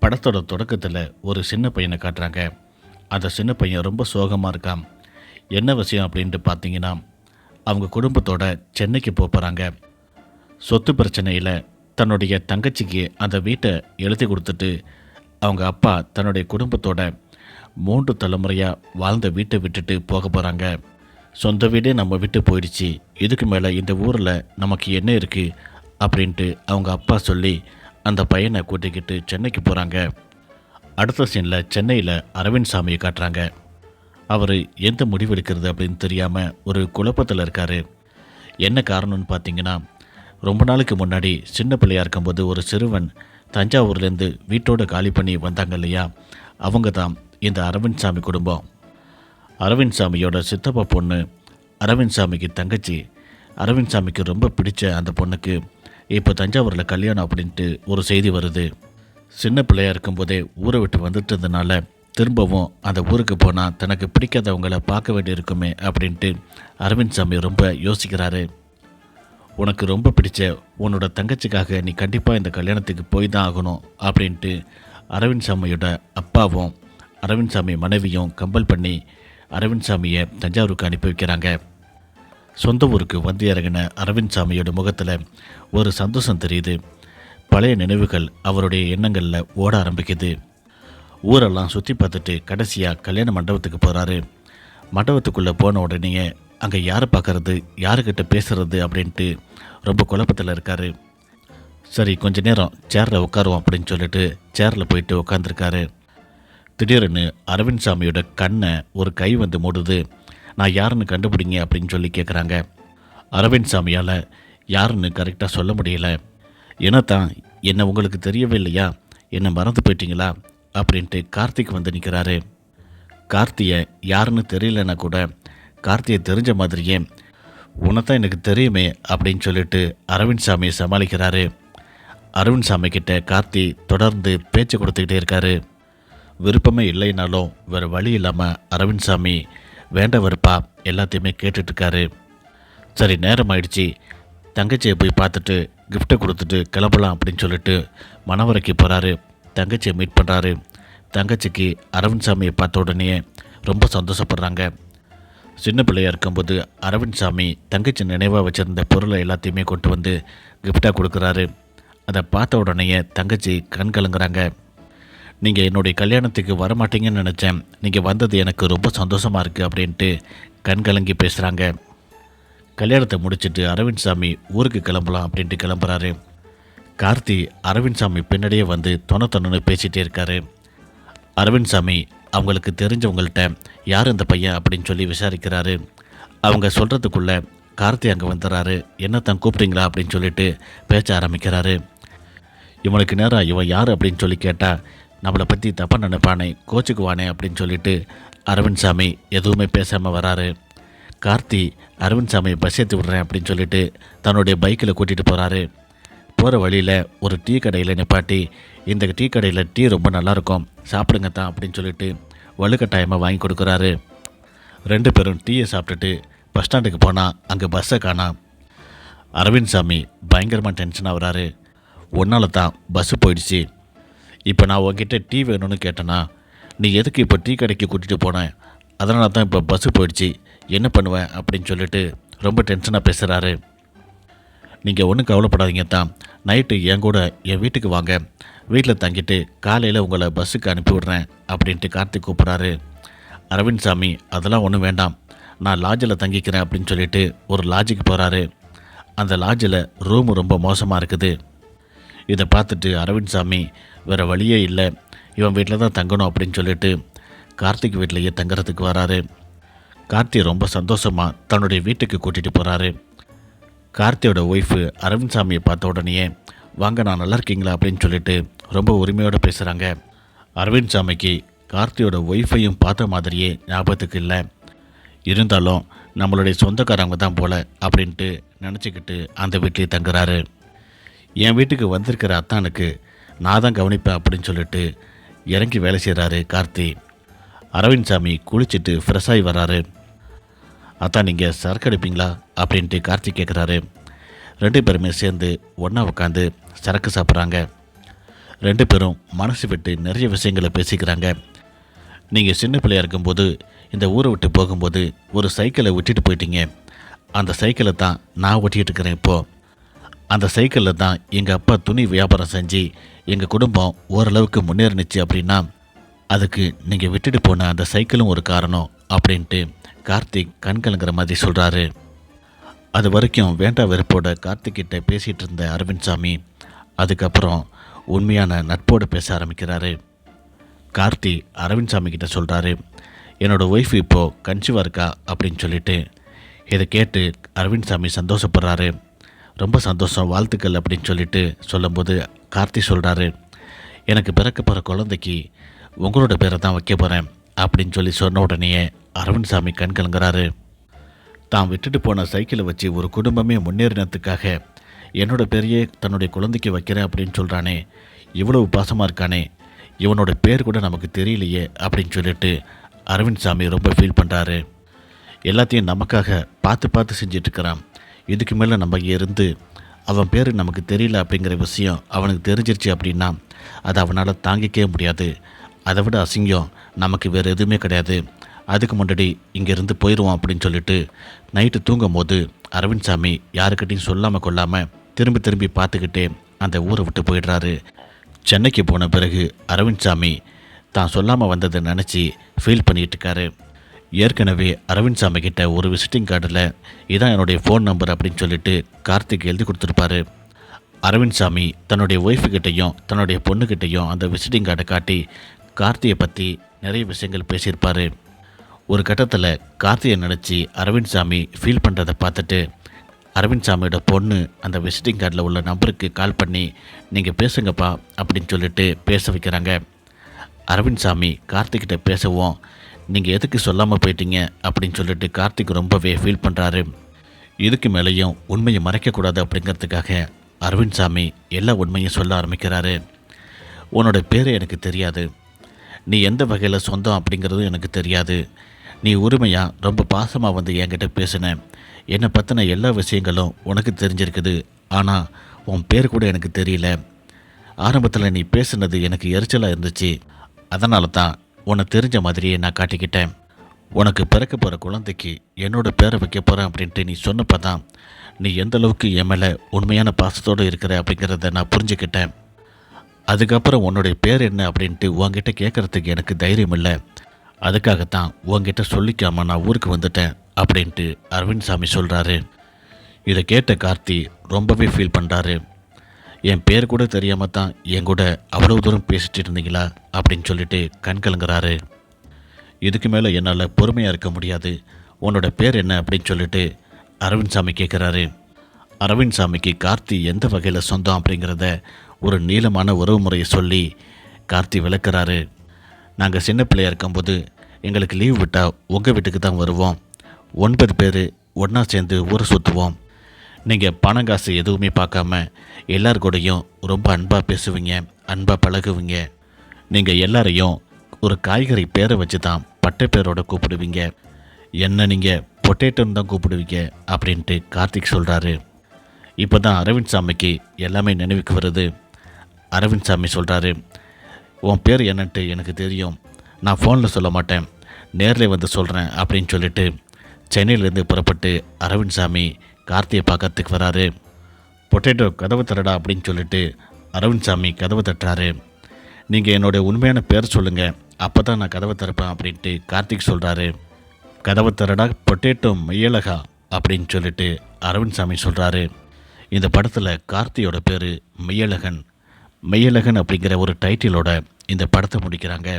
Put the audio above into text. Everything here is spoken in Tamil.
படத்தோட தொடக்கத்தில் ஒரு சின்ன பையனை காட்டுறாங்க. அந்த சின்ன பையன் ரொம்ப சோகமாக இருக்கான். என்ன விஷயம் அப்படின்ட்டு பார்த்தீங்கன்னா, அவங்க குடும்பத்தோட சென்னைக்கு போகிறாங்க. சொத்து பிரச்சனையில் தன்னுடைய தங்கச்சிக்கு அந்த வீட்டை எழுதி கொடுத்துட்டு அவங்க அப்பா தன்னுடைய குடும்பத்தோட 3 தலைமுறையாக வாழ்ந்த வீட்டை விட்டுட்டு போக போகிறாங்க. சொந்த வீடே நம்ம விட்டு போயிடுச்சு, இதுக்கு மேலே இந்த ஊரில் நமக்கு என்ன இருக்குது அப்படின்ட்டு அவங்க அப்பா சொல்லி அந்த பையனை கூட்டிக்கிட்டு சென்னைக்கு போகிறாங்க. அடுத்த சீனில் சென்னையில் அரவிந்த் சாமியை காட்டுறாங்க. அவர் எந்த முடிவு எடுக்கிறது அப்படின்னு தெரியாமல் ஒரு குழப்பத்தில் இருக்கார். என்ன காரணம்னு பார்த்தீங்கன்னா, ரொம்ப நாளுக்கு முன்னாடி சின்ன பிள்ளையாக இருக்கும்போது ஒரு சிறுவன் தஞ்சாவூர்லேருந்து வீட்டோடு காலி பண்ணி வந்தாங்க இல்லையா, அவங்க தான் இந்த அரவிந்த் சாமி குடும்பம். அரவிந்த் சாமியோட சித்தப்பா பொண்ணு அரவிந்த் சாமிக்கு தங்கச்சி. அரவிந்த் சாமிக்கு ரொம்ப பிடிச்ச அந்த பொண்ணுக்கு இப்போ தஞ்சாவூரில் கல்யாணம் அப்படின்ட்டு ஒரு செய்தி வருது. சின்ன பிள்ளையாக இருக்கும்போதே ஊரை விட்டு வந்துட்டதுனால திரும்பவும் அந்த ஊருக்கு போனால் தனக்கு பிடிக்காதவங்கள பார்க்க வேண்டியிருக்குமே அப்படின்ட்டு அரவிந்த் சாமி ரொம்ப யோசிக்கிறாரு. உனக்கு ரொம்ப பிடிச்ச உன்னோட தங்கச்சிக்காக நீ கண்டிப்பாக இந்த கல்யாணத்துக்கு போய் தான் ஆகணும் அப்படின்ட்டு அரவிந்த் சாமியோட அப்பாவும் அரவிந்த் சாமி மனைவியும் கம்பல் பண்ணி அரவிந்த் சாமியை தஞ்சாவூருக்கு அனுப்பி வைக்கிறாங்க. சொந்த ஊருக்கு வந்து இறங்கின அரவிந்த் சாமியோட முகத்தில் ஒரு சந்தோஷம் தெரியுது. பழைய நினைவுகள் அவருடைய எண்ணங்களில் ஓட ஆரம்பிக்குது. ஊரெல்லாம் சுற்றி பார்த்துட்டு கடைசியாக கல்யாண மண்டபத்துக்கு போகிறாரு. மண்டபத்துக்குள்ளே போன உடனே அங்கே யாரை பார்க்கறது, யாருக்கிட்ட பேசுறது அப்படின்ட்டு ரொம்ப குழப்பத்தில் இருக்கார். சரி, கொஞ்ச நேரம் சேரில் உட்காருவோம் அப்படின்னு சொல்லிட்டு சேரில் போயிட்டு உட்காந்துருக்காரு. திடீர்னு அரவிந்த் சாமியோட கண்ணை ஒரு கை வந்து மூடுது. நான் யாருன்னு கண்டுபிடிங்க அப்படின்னு சொல்லி கேட்குறாங்க. அரவிந்த் சாமியால் யாருன்னு கரெக்டாக சொல்ல முடியல. என்னத்தான், என்ன உங்களுக்கு தெரியவே இல்லையா, என்னை மறந்து போயிட்டீங்களா அப்படின்ட்டு கார்த்திக் வந்து நிற்கிறாரு. கார்த்தியை யாருன்னு தெரியலன்னா கூட கார்த்தியை தெரிஞ்ச மாதிரியே உனத்தான் எனக்கு தெரியுமே அப்படின்னு சொல்லிட்டு அரவிந்த் சாமியை சமாளிக்கிறாரு. அரவிந்த் சாமி கிட்ட கார்த்தி தொடர்ந்து பேச்சு கொடுத்துக்கிட்டே இருக்காரு. விருப்பமே இல்லைனாலும் வேறு வழி இல்லாமல் அரவிந்த் சாமி வேண்ட வெறுப்பா எல்லாத்தையுமே கேட்டுட்ருக்காரு. சரி, நேரம் ஆயிடுச்சு, தங்கச்சியை போய் பார்த்துட்டு கிஃப்ட்டை கொடுத்துட்டு கிளம்பலாம் அப்படின்னு சொல்லிட்டு மணவரைக்கு போகிறாரு. தங்கச்சியை மீட் பண்ணுறாரு. தங்கச்சிக்கு அரவிந்த் சாமியை பார்த்த உடனே ரொம்ப சந்தோஷப்படுறாங்க. சின்ன பிள்ளையாக இருக்கும்போது அரவிந்த் சாமி தங்கச்சி நினைவாக வச்சுருந்த பொருளை எல்லாத்தையுமே கொண்டு வந்து கிஃப்டாக கொடுக்குறாரு. அதை பார்த்த உடனே தங்கச்சி கண் கலங்குறாங்க. நீங்கள் என்னுடைய கல்யாணத்துக்கு வரமாட்டீங்கன்னு நினச்சேன், நீங்கள் வந்தது எனக்கு ரொம்ப சந்தோஷமாக இருக்குது அப்படின்ட்டு கண் கலங்கி பேசுகிறாங்க. கல்யாணத்தை முடிச்சுட்டு அரவிந்த் சாமி ஊருக்கு கிளம்பலாம் அப்படின்ட்டு கிளம்புறாரு. கார்த்தி அரவிந்த் சாமி பின்னாடியே வந்து தொணன்னு பேசிகிட்டே இருக்காரு. அரவிந்த் சாமி அவங்களுக்கு தெரிஞ்சவங்கள்ட்ட யார் இந்த பையன் அப்படின்னு சொல்லி விசாரிக்கிறாரு. அவங்க சொல்கிறதுக்குள்ளே கார்த்தி அங்கே வந்துடுறாரு. என்னத்தான் கூப்பிட்டீங்களா அப்படின்னு சொல்லிட்டு பேச ஆரம்பிக்கிறாரு. இவனுக்கு நேரம் இவன் யார் அப்படின்னு சொல்லி கேட்டால் நம்மளை பற்றி தப்பாக நினைப்பானே, கோச்சுக்குவானே அப்படின்னு சொல்லிட்டு அரவிந்த் சாமி எதுவுமே பேசாமல் வராரு. கார்த்தி அரவிந்த் சாமியை பஸ் ஏற்றி விடுறேன் அப்படின்னு சொல்லிட்டு தன்னுடைய பைக்கில் கூட்டிகிட்டு போகிறாரு. போகிற வழியில் ஒரு டீ கடையில் நிப்பாட்டி, இந்த டீ கடையில் டீ ரொம்ப நல்லாயிருக்கும், சாப்பிடுங்க தான் அப்படின்னு சொல்லிட்டு வலுக்கட்டாயமாக வாங்கி கொடுக்குறாரு. 2 பேரும் டீயை சாப்பிட்டுட்டு பஸ் ஸ்டாண்டுக்கு போனால் அங்கே பஸ்ஸை காணா. அரவிந்த் சாமி பயங்கரமாக டென்ஷன் ஆகுறாரு. ஒன்னால தான் பஸ்ஸு போயிடுச்சு. இப்போ நான் உங்ககிட்ட டீ வேணும்னு கேட்டேன்னா நீ எதுக்கு இப்போ டீ கடைக்கு கூட்டிகிட்டு போனேன், அதனால தான் இப்போ பஸ்ஸு போயிடுச்சு, என்ன பண்ணுவேன் அப்படின்னு சொல்லிட்டு ரொம்ப டென்ஷனாக பேசுகிறாரு. நீங்கள் ஒன்றும் கவலைப்படாதீங்க தான், நைட்டு என் கூட என் வீட்டுக்கு வாங்க, வீட்டில் தங்கிட்டு காலையில் உங்களை பஸ்ஸுக்கு அனுப்பி விடுறேன் அப்படின்ட்டு கார்த்திக் கூப்பிட்றாரு. அரவிந்த் சாமி அதெல்லாம் ஒன்றும் வேண்டாம், நான் லாட்ஜில் தங்கிக்கிறேன் அப்படின்னு சொல்லிட்டு ஒரு லாட்ஜுக்கு போகிறாரு. அந்த லாட்ஜில் ரூம் ரொம்ப மோசமாக இருக்குது. இதை பார்த்துட்டு அரவிந்த் சாமி வேறு வழியே இல்லை, இவன் வீட்டில் தான் தங்கணும் அப்படின்னு சொல்லிட்டு கார்த்திக் வீட்டிலையே தங்குறதுக்கு வராரு. கார்த்தி ரொம்ப சந்தோஷமாக தன்னுடைய வீட்டுக்கு கூட்டிகிட்டு போகிறாரு. கார்த்தியோட ஒய்ஃபு அரவிந்த் சாமியை பார்த்த உடனே வாங்க, நான் நல்லா இருக்கீங்களா அப்படின்னு சொல்லிட்டு ரொம்ப உரிமையோடு பேசுகிறாங்க. அரவிந்த் சாமிக்கு கார்த்தியோட ஒய்ஃபையும் பார்த்த மாதிரியே ஞாபகத்துக்கு இல்லை. இருந்தாலும் நம்மளுடைய சொந்தக்காரங்க தான் போல அப்படின்ட்டு நினச்சிக்கிட்டு அந்த வீட்டிலே தங்குறாரு. என் வீட்டுக்கு வந்திருக்கிற அத்தானுக்கு நான் தான் கவனிப்பேன் அப்படின்னு சொல்லிட்டு இறங்கி வேலை செய்கிறாரு கார்த்தி. அரவிந்த் சாமி குளிச்சுட்டு ஃப்ரெஷ்ஷாகி வராரு. அத்தான், நீங்கள் சரக்கு அடிப்பீங்களா அப்படின்ட்டு கார்த்தி கேட்குறாரு. 2 பேருமே சேர்ந்து ஒன்றா உட்காந்து சரக்கு சாப்பிட்றாங்க. 2 பேரும் மனசு விட்டு நிறைய விஷயங்களை பேசிக்கிறாங்க. நீங்கள் சின்ன பிள்ளையா இருக்கும்போது இந்த ஊரை விட்டு போகும்போது ஒரு சைக்கிளை விட்டுட்டு போயிட்டீங்க. அந்த சைக்கிளை தான் நான் ஓட்டிகிட்டு இருக்கிறேன் இப்போது. அந்த சைக்கிளில் தான் எங்கள் அப்பா துணி வியாபாரம் செஞ்சு எங்கள் குடும்பம் ஓரளவுக்கு முன்னேறினுச்சு அப்படின்னா அதுக்கு நீங்கள் விட்டுட்டு போன அந்த சைக்கிளும் ஒரு காரணம் அப்படின்ட்டு கார்த்திக் கண்கலங்கிற மாதிரி சொல்கிறாரு. அது வரைக்கும் வேண்டா வெறுப்போட கார்த்திக்கிட்ட பேசிகிட்டு இருந்த அரவிந்த் சாமி அதுக்கப்புறம் உண்மையான நட்போடு பேச ஆரம்பிக்கிறாரு. கார்த்தி அரவிந்த் சாமி கிட்ட சொல்கிறாரு, என்னோடய ஒய்ஃப் இப்போது கன்சீவாக இருக்கா அப்படின்னு சொல்லிட்டு. இதை கேட்டு அரவிந்த் சாமி சந்தோஷப்படுறாரு. ரொம்ப சந்தோஷம், வாழ்த்துக்கள் அப்படின்னு சொல்லிட்டு சொல்லும்போது கார்த்தி சொல்கிறாரு, எனக்கு பிறக்க போகிற குழந்தைக்கு உங்களோட பேரை தான் வைக்க போகிறேன் அப்படின்னு சொல்லி சொன்ன உடனேயே அரவிந்த் சாமி கண் கலங்குறாரு. தான் விட்டுட்டு போன சைக்கிளை வச்சு ஒரு குடும்பமே முன்னேறினத்துக்காக என்னோட பேரையே தன்னுடைய குழந்தைக்கு வைக்கிறேன் அப்படின்னு சொல்கிறானே, இவ்வளவு பாசமாக இருக்கானே, இவனோட பேர் கூட நமக்கு தெரியலையே அப்படின்னு சொல்லிட்டு அரவிந்த் சாமி ரொம்ப ஃபீல் பண்ணுறாரு. எல்லாத்தையும் நமக்காக பார்த்து பார்த்து செஞ்சிட்ருக்கிறான். இதுக்கு மேலே நம்ம இருந்து அவன் பேர் நமக்கு தெரியல அப்படிங்கிற விஷயம் அவனுக்கு தெரிஞ்சிருச்சு அப்படின்னா அதை அவனால் தாங்கிக்கவே முடியாது. அதை விட அசிங்கம் நமக்கு வேறு எதுவுமே கிடையாது. அதுக்கு முன்னாடி இங்கேருந்து போயிடுவோம் அப்படின்னு சொல்லிட்டு நைட்டு தூங்கும் போது அரவிந்த் சாமி யாருக்கிட்டையும் சொல்லாமல் கொள்ளாமல் திரும்பி திரும்பி பார்த்துக்கிட்டே அந்த ஊரை விட்டு போயிடுறாரு. சென்னைக்கு போன பிறகு அரவிந்த் சாமி தான் சொல்லாமல் வந்ததை நினச்சி ஃபீல் பண்ணிகிட்டு இருக்காரு. ஏற்கனவே அரவிந்த் சாமி கிட்ட ஒரு விசிட்டிங் கார்டில் இதான் என்னுடைய ஃபோன் நம்பர் அப்படின்னு சொல்லிட்டு கார்த்திக் எழுதி கொடுத்துருப்பாரு. அரவிந்த் சாமி தன்னுடைய ஒய்ஃபுக்கிட்டையும் தன்னுடைய பொண்ணுக்கிட்டையும் அந்த விசிட்டிங் கார்டை காட்டி கார்த்தியை பற்றி நிறைய விஷயங்கள் பேசியிருப்பார். ஒரு கட்டத்தில் கார்த்தியை நினச்சி அரவிந்த் சாமி ஃபீல் பண்ணுறதை பார்த்துட்டு அரவிந்த் சாமியோட பொண்ணு அந்த விசிட்டிங் கார்டில் உள்ள நம்பருக்கு கால் பண்ணி நீங்கள் பேசுங்கப்பா அப்படின்னு சொல்லிட்டு பேச வைக்கிறாங்க. அரவிந்த் சாமி கார்த்திக்கிட்ட பேசவும் நீங்கள் எதுக்கு சொல்லாமல் போயிட்டீங்க அப்படின்னு சொல்லிட்டு கார்த்திக் ரொம்பவே ஃபீல் பண்ணுறாரு. இதுக்கு மேலேயும் உண்மையை மறைக்கக்கூடாது அப்படிங்கிறதுக்காக அரவிந்த் சாமி எல்லா உண்மையும் சொல்ல ஆரம்பிக்கிறாரு. உன்னோட பேர் எனக்கு தெரியாது, நீ எந்த வகையில் சொந்தம் அப்படிங்கிறதும் எனக்கு தெரியாது. நீ உரிமையாக ரொம்ப பாசமாக வந்து என்கிட்ட பேசின, என்னை பற்றின எல்லா விஷயங்களும் உனக்கு தெரிஞ்சிருக்குது. ஆனால் உன் பேர் கூட எனக்கு தெரியல. ஆரம்பத்தில் நீ பேசுனது எனக்கு எரிச்சலாக இருந்துச்சு. அதனால தான் உன்னை தெரிஞ்ச மாதிரியே நான் காட்டிக்கிட்டேன். உனக்கு பிறக்க போகிற குழந்தைக்கு என்னோட பேரை வைக்க போகிறேன் அப்படின்ட்டு நீ சொன்னப்போ தான் நீ எந்த அளவுக்கு என் மேலே உண்மையான பாசத்தோடு இருக்கிற அப்படிங்கிறத நான் புரிஞ்சுக்கிட்டேன். அதுக்கப்புறம் உன்னுடைய பேர் என்ன அப்படின்ட்டு உங்ககிட்ட கேட்குறதுக்கு எனக்கு தைரியம் இல்லை. அதுக்காகத்தான் உங்ககிட்ட சொல்லிக்காமல் நான் ஊருக்கு வந்துட்டேன் அப்படின்ட்டு அரவிந்த் சாமி சொல்கிறாரு. இதை கேட்ட கார்த்தி ரொம்பவே ஃபீல் பண்ணுறாரு. என் பேர் கூட தெரியாமல் தான் என் கூட அவ்வளோ தூரம் பேசிட்டு இருந்தீங்களா அப்படின்னு சொல்லிட்டு கண் கலங்குறாரு. இதுக்கு மேலே என்னால் பொறுமையாக இருக்க முடியாது, உன்னோட பேர் என்ன அப்படின்னு சொல்லிட்டு அரவிந்த் சாமி கேட்குறாரு. அரவிந்த் சாமிக்கு கார்த்தி எந்த வகையில் சொந்தம் அப்படிங்கிறத ஒரு நீளமான உறவு முறையை சொல்லி கார்த்தி விளக்குறாரு. நாங்கள் சின்ன பிள்ளையாக இருக்கும்போது எங்களுக்கு லீவ் விட்டால் உங்கள் வீட்டுக்கு தான் வருவோம். 9 பேர் ஒன்றா சேர்ந்து ஊரை சுற்றுவோம். நீங்கள் பணம் காசு எதுவுமே பார்க்காம எல்லார் கூடயும் ரொம்ப அன்பாக பேசுவீங்க, அன்பாக பழகுவீங்க. நீங்கள் எல்லாரையும் ஒரு காய்கறி பேரை வச்சு தான் பட்டை பேரோட கூப்பிடுவீங்க. என்ன நீங்கள் பொட்டேட்டோன்னு தான் கூப்பிடுவீங்க அப்படின்ட்டு கார்த்திக் சொல்கிறாரு. இப்போ தான் அரவிந்த் சாமிக்கு எல்லாமே நினைவுக்கு வருது. அரவிந்த் சாமி சொல்கிறாரு, உன் பேர் என்னன்ட்டு எனக்கு தெரியும், நான் ஃபோனில் சொல்ல மாட்டேன், நேரில் வந்து சொல்கிறேன் அப்படின்னு சொல்லிட்டு சென்னையிலேருந்து புறப்பட்டு அரவிந்த் சாமி கார்த்தியை பார்க்கறதுக்கு வராரு. பொட்டேட்டோ கதவை தரடா அப்படின்னு சொல்லிட்டு அரவிந்த் சாமி கதவை தட்டுறாரு. நீங்கள் என்னுடைய உண்மையான பேர் சொல்லுங்கள், அப்போ தான் நான் கதவை திறப்பேன் அப்படின்ட்டு கார்த்திக் சொல்கிறாரு. கதவை தரடா பொட்டேட்டோ மெய்யழகா அப்படின்னு சொல்லிட்டு அரவிந்த் சாமி சொல்கிறாரு. இந்த படத்தில் கார்த்தியோட பேர் மெய்யழகன். மெய்யழகன் அப்படிங்கிற ஒரு டைட்டிலோட இந்த படத்தை முடிக்கிறாங்க.